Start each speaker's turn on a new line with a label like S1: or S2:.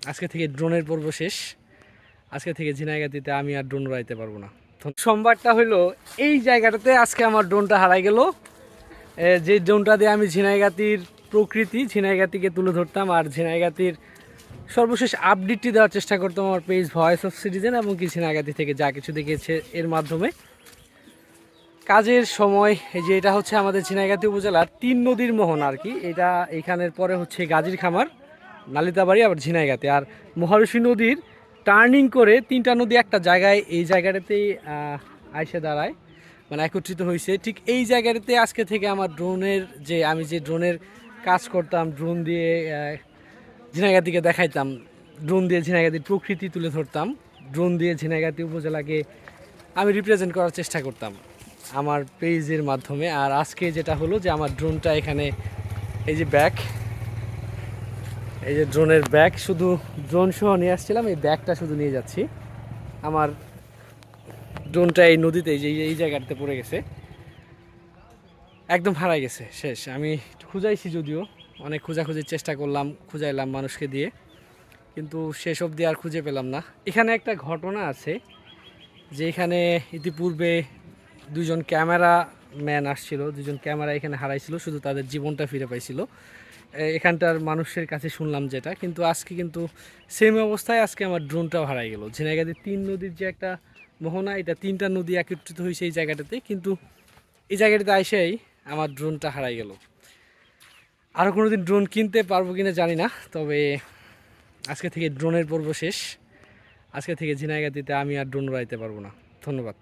S1: আজকে থেকে ড্রোনের পর্ব শেষ। আজকে থেকে ঝিনাইগাতিতে আমি আর ড্রোন উড়াইতে পারবো না। সোমবারটা হলো এই জায়গাটাতে আজকে আমার ড্রোনটা হারাই গেল। যে ড্রোনটা দিয়ে আমি ঝিনাইগাতির প্রকৃতি, ঝিনাইগাতিকে তুলে ধরতাম আর ঝিনাইগাতির সর্বশেষ আপডেটটি দেওয়ার চেষ্টা করতাম আমার পেজ ভয়েস অফ সিটিজেন এবং কি ঝিনাইগাতি থেকে যা কিছু দেখেছে এর মাধ্যমে। কাজের সময় এই যে এটা হচ্ছে আমাদের ঝিনাইগাতি উপজেলার 3 নদীর মোহনা আর কি। এটা এখানের পরে হচ্ছে গাজীর খামার, নালিতাবাড়ি, আবার ঝিনাইগাতি। আর মহারশী নদীর টার্নিং করে 3টা নদী একটা জায়গায় এই জায়গাটাতেই আইসে দাঁড়ায়, মানে একত্রিত হয়েছে। ঠিক এই জায়গাটাতে আজকে থেকে আমার ড্রোনের আমি যে ড্রোনের কাজ করতাম, ড্রোন দিয়ে ঝিনাইগাতিকে দেখাইতাম, ড্রোন দিয়ে ঝিনাইগাতির প্রকৃতি তুলে ধরতাম, ড্রোন দিয়ে ঝিনাইগাতি উপজেলাকে আমি রিপ্রেজেন্ট করার চেষ্টা করতাম আমার পেজের মাধ্যমে। আর আজকে যেটা হলো যে আমার ড্রোনটা এখানে, এই যে ব্যাগ, এই যে ড্রোনের ব্যাগ, শুধু ড্রোন সহ নিয়ে আসছিলাম, এই ব্যাগটা শুধু নিয়ে যাচ্ছি। আমার ড্রোনটা এই নদীতে এই জায়গাটাতে পড়ে গেছে, একদম হারাই গেছে, শেষ। আমি খুঁজাইছি, যদিও অনেক খোঁজাখুঁজির চেষ্টা করলাম, খুঁজাইলাম মানুষকে দিয়ে, কিন্তু শেষ অবধি আর খুঁজে পেলাম না। এখানে একটা ঘটনা আছে যে এখানে ইতিপূর্বে 2জন ক্যামেরাম্যান আসছিল, 2জন ক্যামেরা এখানে হারাইছিল, শুধু তাদের জীবনটা ফিরে পাইছিল এখানটার মানুষের কাছে শুনলাম যেটা। কিন্তু আজকে কিন্তু সেম অবস্থায় আজকে আমার ড্রোনটাও হারাই গেল। ঝিনাইগাতির 3 নদীর যে একটা মোহনা, এটা 3টা নদী একত্রিত হয়েছে এই জায়গাটাতে, কিন্তু এই জায়গাটাতে আইসেই আমার ড্রোনটা হারাই গেল। আরও কোনো দিন ড্রোন কিনতে পারবো কিনা জানি না, তবে আজকে থেকে ড্রোনের পর্ব শেষ। আজকে থেকে ঝিনাইগাতিতে আমি আর ড্রোন উড়াইতে পারবো না। ধন্যবাদ।